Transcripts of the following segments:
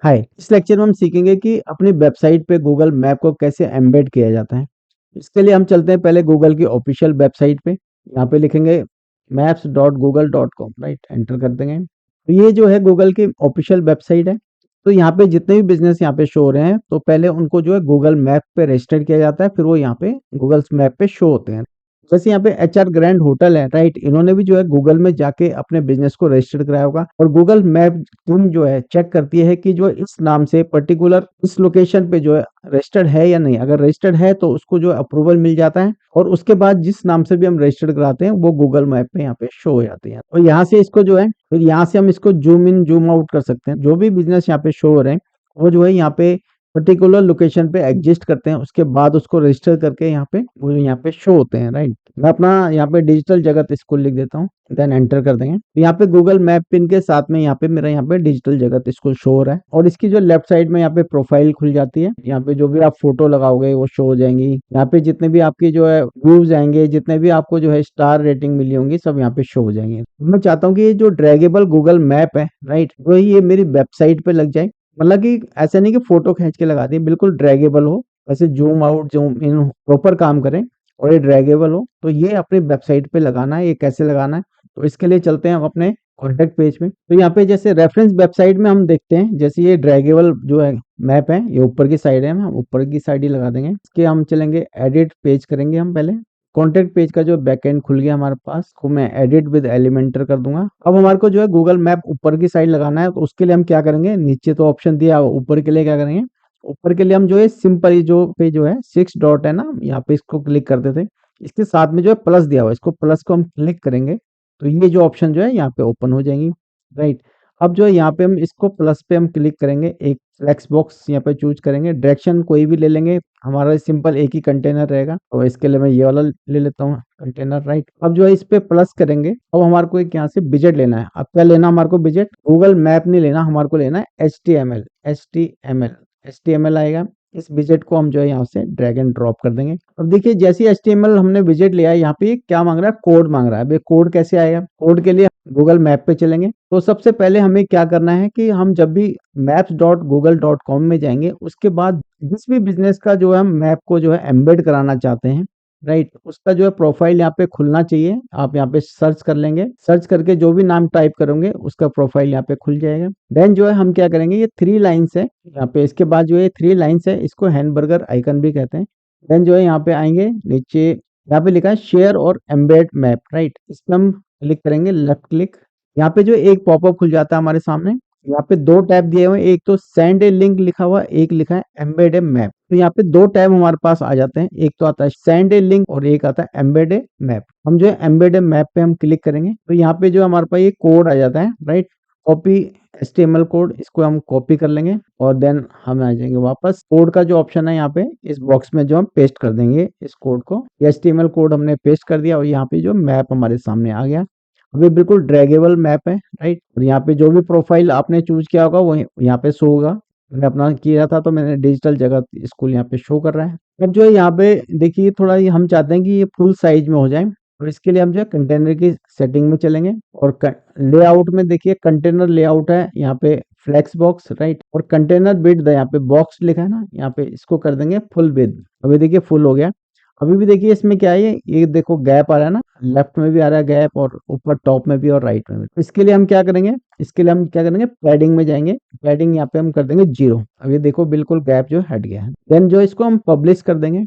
हाय, इस लेक्चर में हम सीखेंगे कि अपनी वेबसाइट पे गूगल मैप को कैसे एम्बेड किया जाता है। इसके लिए हम चलते हैं पहले गूगल की ऑफिशियल वेबसाइट पे। यहाँ पे लिखेंगे maps.google.com, राइट, एंटर कर देंगे। तो ये जो है गूगल की ऑफिशियल वेबसाइट है। तो यहाँ पे जितने भी बिजनेस यहाँ पे शो हो रहे हैं, तो पहले उनको जो है गूगल मैप पे रजिस्टर किया जाता है, फिर वो यहाँ पे गूगल मैप पे शो होते हैं। जैसे यहाँ पे एचआर ग्रैंड होटल है, राइट, इन्होंने भी जो है गूगल में जाके अपने बिजनेस को रजिस्टर कराया होगा। और गूगल मैप टीम जो है चेक करती है कि जो इस नाम से पर्टिकुलर इस लोकेशन पे जो है रजिस्टर्ड है या नहीं। अगर रजिस्टर्ड है तो उसको जो अप्रूवल मिल जाता है, और उसके बाद जिस नाम से भी हम रजिस्टर्ड कराते हैं वो गूगल मैप पे यहाँ पे शो हो जाती है। और यहाँ से इसको जो है, फिर यहाँ से हम इसको जूम इन जूम आउट कर सकते हैं। जो भी बिजनेस यहाँ पे शो हो रहे हैं वो जो है यहाँ पे पर्टिकुलर लोकेशन पे एग्जिस्ट करते हैं, उसके बाद उसको रजिस्टर करके यहाँ पे वो यहाँ पे शो होते हैं, राइट। मैं अपना यहाँ पे डिजिटल जगत स्कूल लिख देता हूँ, देन एंटर कर देंगे। तो यहाँ पे गूगल मैप पिन के साथ में यहाँ पे मेरा यहाँ पे डिजिटल जगत स्कूल शो हो रहा है। और इसकी जो लेफ्ट साइड में यहाँ पे प्रोफाइल खुल जाती है। यहाँ पे जो भी आप फोटो लगाओगे वो शो हो जाएंगी। यहाँ पे जितने भी आपकी जो है व्यूज आएंगे, जितने भी आपको जो है स्टार रेटिंग मिली होंगी, सब यहाँ पे शो हो जाएंगे। मैं चाहता हूँ कि ये जो ड्रैगेबल गूगल मैप है, राइट, वही ये मेरी वेबसाइट पे लग जाए। मतलब कि ऐसा नहीं कि फोटो खींच के लगा दी, बिल्कुल ड्रैगेबल हो, वैसे zoom out zoom in proper काम करें और ये ड्रैगेबल हो। तो ये अपनी वेबसाइट पे लगाना है। ये कैसे लगाना है, तो इसके लिए चलते हैं हम अपने कॉन्टेक्ट पेज में। तो यहाँ पे जैसे रेफरेंस वेबसाइट में हम देखते हैं, जैसे ये ड्रैगेबल जो है मैप है, ये ऊपर की साइड है, हम ऊपर की साइड ही लगा देंगे। इसके हम चलेंगे एडिट पेज करेंगे हम पहले। कॉन्टेक्ट पेज का जो बैकएंड खुल गया हमारे पास, को मैं एडिट विद एलिमेंटर कर दूंगा। अब हमारे को जो है गूगल मैप ऊपर की साइड लगाना है, तो उसके लिए हम क्या करेंगे, नीचे तो ऑप्शन दिया, ऊपर के लिए क्या करेंगे, ऊपर के लिए हम जो है सिंपल ही जो पे जो है 6 डॉट है ना, यहाँ पे इसको क्लिक कर देते हैं। इसके साथ में जो है प्लस दिया हुआ है, इसको प्लस को हम क्लिक करेंगे तो ये जो ऑप्शन जो है यहाँ पे ओपन हो जाएंगी, राइट। अब जो है यहाँ पे हम इसको प्लस पे हम क्लिक करेंगे, एक टेक्स्ट बॉक्स यहाँ पे चूज करेंगे, डायरेक्शन कोई भी ले लेंगे, हमारा सिंपल एक ही कंटेनर रहेगा। तो इसके लिए मैं ये वाला ले लेता हूँ कंटेनर, राइट। अब जो है इस पे प्लस करेंगे। अब हमारे को एक यहाँ से विजेट लेना है। अब क्या लेना हमारे को, विजेट, गूगल मैप नहीं लेना, हमारे को लेना है HTML। HTML आएगा। इस विजेट को हम जो है यहाँ से ड्रैग एंड ड्रॉप कर देंगे। अब देखिए जैसे HTML हमने विजेट लिया है, यहाँ पे क्या मांग रहा है, कोड मांग रहा है। अब कोड कैसे आएगा, कोड के लिए गूगल मैप पे चलेंगे। तो सबसे पहले हमें क्या करना है कि हम जब भी maps.google.com में जाएंगे, उसके बाद जिस भी बिजनेस का जो है हम मैप को जो है एम्बेड कराना चाहते हैं, राइट, उसका जो है प्रोफाइल यहाँ पे खुलना चाहिए। आप यहाँ पे सर्च कर लेंगे, सर्च करके जो भी नाम टाइप करोगे उसका प्रोफाइल यहाँ पे खुल जाएगा। देन जो है हम क्या करेंगे, ये 3 लाइन्स है यहाँ पे, इसके बाद जो है 3 लाइन्स है, इसको हैमबर्गर आइकन भी कहते हैं। देन जो है यहाँ पे आएंगे नीचे, यहाँ पे लिखा है शेयर और एम्बेड मैप, राइट, इस पे हम क्लिक करेंगे, लेफ्ट क्लिक। यहाँ पे जो एक पॉपअप खुल जाता है हमारे सामने। यहाँ पे 2 टैब दिए हुए हैं, एक तो सेंड ए लिंक लिखा हुआ, एक लिखा है एम्बेड ए मैप। तो यहाँ पे 2 टैब हमारे पास आ जाते हैं, एक तो आता है सेंड ए लिंक और एक आता है एम्बेड ए मैप। हम जो है एम्बेड ए मैप पे हम क्लिक करेंगे, तो यहाँ पे जो हमारे पास ये कोड आ जाता है, राइट, कॉपी HTML कोड, इसको हम कॉपी कर लेंगे और देन हम आ जाएंगे वापस। कोड का जो ऑप्शन है यहाँ पे इस बॉक्स में जो हम पेस्ट कर देंगे इस कोड को। HTML कोड हमने पेस्ट कर दिया और यहाँ पे जो मैप हमारे सामने आ गया। अब ये बिल्कुल ड्रैगेबल मैप है, राइट। और यहाँ पे जो भी प्रोफाइल आपने चूज किया होगा वो यहाँ पे शो होगा। मैंने अपना किया था तो मैंने डिजिटल जगत स्कूल यहाँ पे शो कर रहा है। अब जो है यहाँ पे देखिए थोड़ा ये हम चाहते हैं कि ये फुल साइज में हो जाए, और इसके लिए हम जो है कंटेनर की सेटिंग में चलेंगे और लेआउट में देखिए कंटेनर लेआउट है यहाँ पे फ्लेक्स बॉक्स, राइट, और कंटेनर विड्थ यहाँ पे बॉक्स लिखा है ना, यहाँ पे इसको कर देंगे फुल विड्थ। अभी देखिए फुल हो गया। अभी भी देखिए इसमें क्या है, ये देखो गैप आ रहा है ना, लेफ्ट में भी आ रहा है गैप और ऊपर टॉप में भी और राइट में भी। इसके लिए हम क्या करेंगे, इसके लिए हम क्या करेंगे, पैडिंग में जाएंगे, पैडिंग यहाँ पे हम कर देंगे 0। अब ये देखो बिल्कुल गैप जो हट गया है। देन जो इसको हम पब्लिश कर देंगे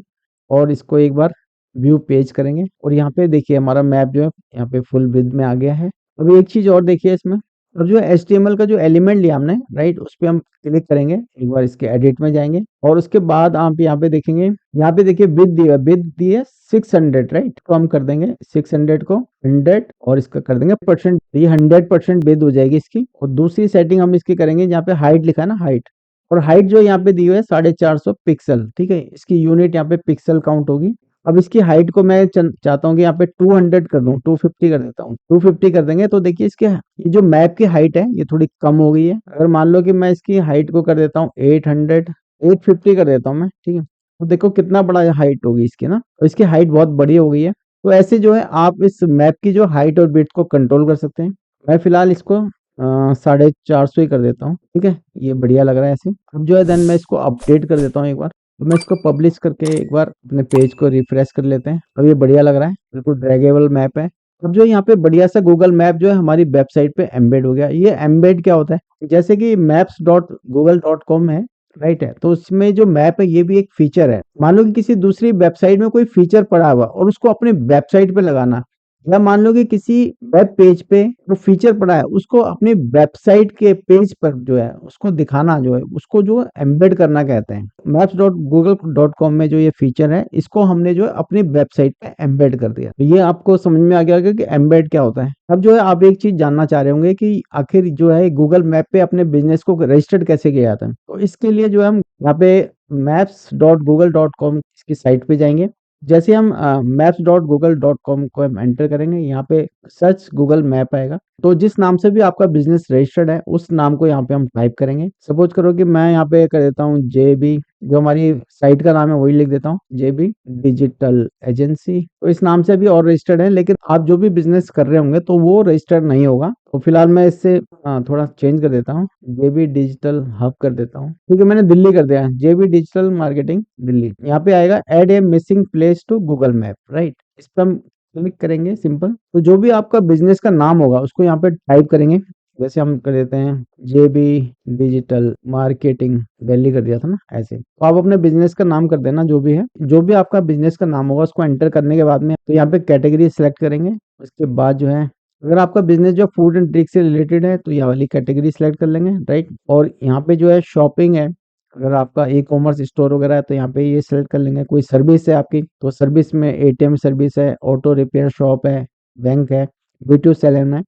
और इसको एक बार व्यू पेज करेंगे, और यहाँ पे देखिए हमारा मैप जो है यहाँ पे फुल विड्थ में आ गया है। अब एक चीज और देखिए इसमें, अब जो HTML का जो एलिमेंट लिया हमने, राइट, उस पे हम क्लिक करेंगे, एक बार इसके एडिट में जाएंगे और उसके बाद आप यहाँ पे देखेंगे, यहाँ पे देखिए विड्थ दी है 600, राइट। तो हम कर देंगे 600 को 100 और इसका कर देंगे परसेंट, ये 100% विड्थ हो जाएगी इसकी। और दूसरी सेटिंग हम इसकी करेंगे, जहाँ पे हाइट लिखा है ना, हाइट, और हाइट जो यहाँ पे दी हुई है 450 पिक्सल, ठीक है, इसकी यूनिट यहाँ पे पिक्सल काउंट होगी। अब इसकी हाइट को मैं चाहता हूँ कि यहाँ पे 200 कर दूं, 250 कर देता हूँ, 250 कर देंगे तो देखिए इसके ये जो मैप की हाइट है ये थोड़ी कम हो गई है। अगर मान लो कि मैं इसकी हाइट को कर देता हूँ 850 कर देता हूँ मैं, ठीक है, तो देखो कितना बड़ा हाइट होगी इसकी ना, तो इसकी हाइट बहुत बड़ी हो गई है। तो ऐसे जो है आप इस मैप की जो हाइट और विड्थ को कंट्रोल कर सकते हैं। मैं फिलहाल इसको 450 ही कर देता हूँ, ठीक है, ये बढ़िया लग रहा है ऐसे। अब जो है देन मैं इसको अपडेट कर देता हूँ एक बार। तो मैं इसको पब्लिश करके एक बार अपने पेज को रिफ्रेश कर लेते हैं। अब ये बढ़िया लग रहा है, बिल्कुल ड्रैगेबल मैप है। अब जो यहाँ पे बढ़िया सा गूगल मैप जो है हमारी वेबसाइट पे एम्बेड हो गया। ये एम्बेड क्या होता है, जैसे कि maps.google.com है, राइट है, तो उसमें जो मैप है ये भी एक फीचर है। मान लो कि किसी दूसरी वेबसाइट में कोई फीचर पड़ा हुआ और उसको अपने वेबसाइट पे लगाना, या मान लो कि किसी वेब पेज पे जो फीचर पड़ा है उसको अपनी वेबसाइट के पेज पर जो है उसको दिखाना, जो है उसको जो एम्बेड करना कहते हैं। maps.google.com में जो ये फीचर है इसको हमने जो है अपनी वेबसाइट पे एम्बेड कर दिया। तो ये आपको समझ में आ गया होगा कि एम्बेड क्या होता है। अब जो है आप एक चीज जानना चाह रहे होंगे कि आखिर जो है गूगल मैप पे अपने बिजनेस को रजिस्टर्ड कैसे किया जाता है। तो इसके लिए जो है हम यहाँ पे maps.google.com की साइट पे जाएंगे। जैसे हम maps.google.com को हम एंटर करेंगे, यहाँ पे सर्च गूगल मैप आएगा। तो जिस नाम से भी आपका बिजनेस रजिस्टर्ड है उस नाम को यहाँ पे हम टाइप करेंगे। सपोज करो कि मैं यहाँ पे कर देता हूँ जेबी, जो हमारी साइट का नाम है वही लिख देता हूँ, जेबी डिजिटल एजेंसी। तो इस नाम से भी और रजिस्टर्ड है, लेकिन आप जो भी बिजनेस कर रहे होंगे तो वो रजिस्टर्ड नहीं होगा। तो फिलहाल मैं इससे थोड़ा चेंज कर देता हूँ, जेबी डिजिटल हब कर देता हूँ। ठीक है, मैंने दिल्ली कर दिया, जेबी डिजिटल मार्केटिंग दिल्ली। यहाँ पे आएगा add a missing place to Google Map, right. इस पर हम क्लिक करेंगे, सिंपल। तो जो भी आपका बिजनेस का नाम होगा उसको यहाँ पे टाइप करेंगे। जैसे हम कर देते हैं जेबी डिजिटल मार्केटिंग दिल्ली कर दिया था ना, ऐसे। तो आप अपने बिजनेस का नाम कर देना, जो भी है, जो भी आपका बिजनेस का नाम होगा उसको एंटर करने के बाद में तो यहाँ पे कैटेगरी सेलेक्ट करेंगे। उसके बाद जो है अगर आपका बिजनेस जो फूड एंड ड्रिंक से रिलेटेड है तो यह वाली कैटेगरी सेलेक्ट कर लेंगे, राइट। और यहाँ पे जो है शॉपिंग है, अगर आपका ई कॉमर्स स्टोर वगैरह है तो यहाँ पे ये सेलेक्ट कर लेंगे। कोई सर्विस है आपकी तो सर्विस में एटीएम सर्विस है, ऑटो रिपेयर शॉप है, बैंक है, B2 सैलून है,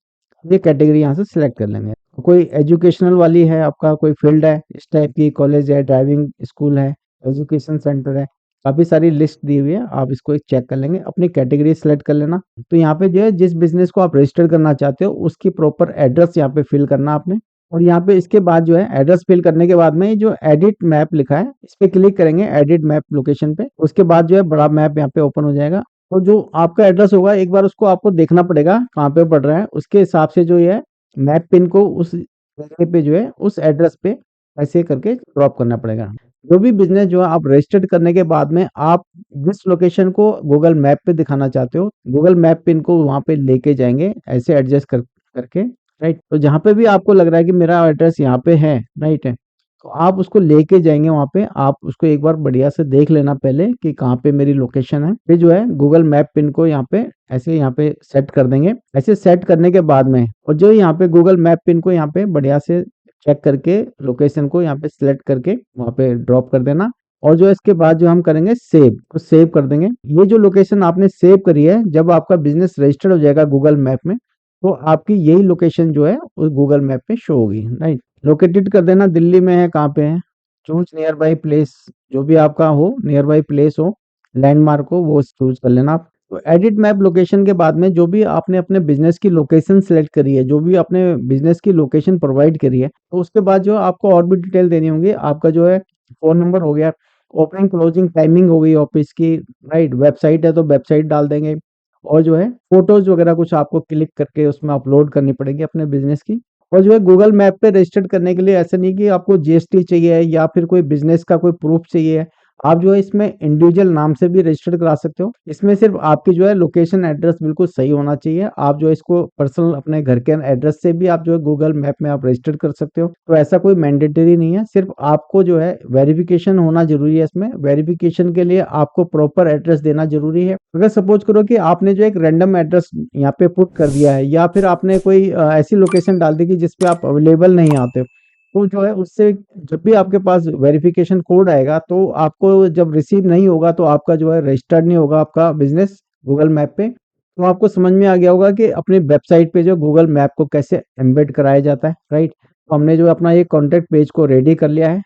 ये कैटेगरी यहाँ से सिलेक्ट कर लेंगे। कोई एजुकेशनल वाली है, आपका कोई फील्ड है इस टाइप की, कॉलेज है, ड्राइविंग स्कूल है, एजुकेशन सेंटर है, काफी सारी लिस्ट दी हुई है। आप इसको एक चेक कर लेंगे, अपनी कैटेगरी सेलेक्ट कर लेना। तो यहाँ पे जो है जिस बिजनेस को आप रजिस्टर करना चाहते हो उसकी प्रॉपर एड्रेस यहाँ पे फिल करना आपने। और यहाँ पे इसके बाद जो है एड्रेस फिल करने के बाद में ये जो एडिट मैप लिखा है इस पे क्लिक करेंगे, एडिट मैप लोकेशन पे। उसके बाद जो है बड़ा मैप यहाँ पे ओपन हो जाएगा। और जो आपका एड्रेस होगा एक बार उसको आपको देखना पड़ेगा कहाँ पे पड़ रहा है, उसके हिसाब से जो है मैप पिन को उस जगह पे जो है उस एड्रेस पे ऐसे करके ड्रॉप करना पड़ेगा। जो भी बिजनेस जो है आप रजिस्टर्ड करने के बाद में आप जिस लोकेशन को गूगल मैप पे दिखाना चाहते हो गूगल मैप पिन को वहां पे लेके जाएंगे, ऐसे एडजस्ट करके, राइट। तो जहां पे भी आपको लग रहा है कि मेरा एड्रेस यहाँ पे है, राइट है, तो आप उसको लेके जाएंगे वहां पे। आप उसको एक बार बढ़िया से देख लेना पहले कि कहाँ पे मेरी लोकेशन है। फिर जो है गूगल मैप पिन को यहाँ पे ऐसे यहाँ पे सेट कर देंगे। ऐसे सेट करने के बाद में और जो यहाँ पे गूगल मैप पिन को यहाँ पे बढ़िया से चेक करके लोकेशन को यहाँ पे सिलेक्ट करके वहाँ पे ड्रॉप कर देना। और जो है इसके बाद जो हम करेंगे सेव, तो सेव कर देंगे। ये जो लोकेशन आपने सेव करी है जब आपका बिजनेस रजिस्टर्ड हो जाएगा गूगल मैप में तो आपकी यही लोकेशन जो है उस गूगल मैप पे शो होगी, राइट। लोकेटेड कर देना, दिल्ली में है, कहाँ पे है, चूज नियर बाई प्लेस, जो भी आपका हो नियर बाई प्लेस हो, लैंडमार्क हो, वो चूज कर लेना आप। तो एडिट मैप लोकेशन के बाद में जो भी आपने अपने बिजनेस की लोकेशन सेलेक्ट करी है, जो भी आपने बिजनेस की लोकेशन प्रोवाइड करी है, तो उसके बाद जो आपको और भी डिटेल देनी होंगी। आपका जो है फोन नंबर हो गया, ओपनिंग क्लोजिंग टाइमिंग हो गई ऑफिस की, राइट। वेबसाइट है तो वेबसाइट डाल देंगे। और जो है फोटोज वगैरह कुछ आपको क्लिक करके उसमें अपलोड करनी पड़ेगी अपने बिजनेस की। और जो है गूगल मैप पे रजिस्टर्ड करने के लिए ऐसा नहीं कि आपको जीएसटी चाहिए या फिर कोई बिजनेस का कोई प्रूफ चाहिए। आप जो है इसमें इंडिविजुअल नाम से भी रजिस्टर्ड करा सकते हो। इसमें सिर्फ आपकी जो है लोकेशन एड्रेस बिल्कुल सही होना चाहिए। आप जो है इसको पर्सनल अपने घर के एड्रेस से भी आप जो है गूगल मैप में आप रजिस्टर कर सकते हो। तो ऐसा कोई मैंडेटरी नहीं है, सिर्फ आपको जो है वेरिफिकेशन होना जरूरी है। इसमें वेरिफिकेशन के लिए आपको प्रॉपर एड्रेस देना जरूरी है। अगर सपोज करो कि आपने जो एक रैंडम एड्रेस यहाँ पे पुट कर दिया है या फिर आपने कोई ऐसी लोकेशन डाल दी कि जिसपे आप अवेलेबल नहीं आते, तो जो है उससे जब भी आपके पास वेरिफिकेशन कोड आएगा तो आपको जब रिसीव नहीं होगा तो आपका जो है रजिस्टर्ड नहीं होगा आपका बिजनेस गूगल मैप पे। तो आपको समझ में आ गया होगा कि अपनी वेबसाइट पे जो गूगल मैप को कैसे एम्बेड कराया जाता है, राइट। तो हमने जो अपना ये कॉन्टेक्ट पेज को रेडी कर लिया है।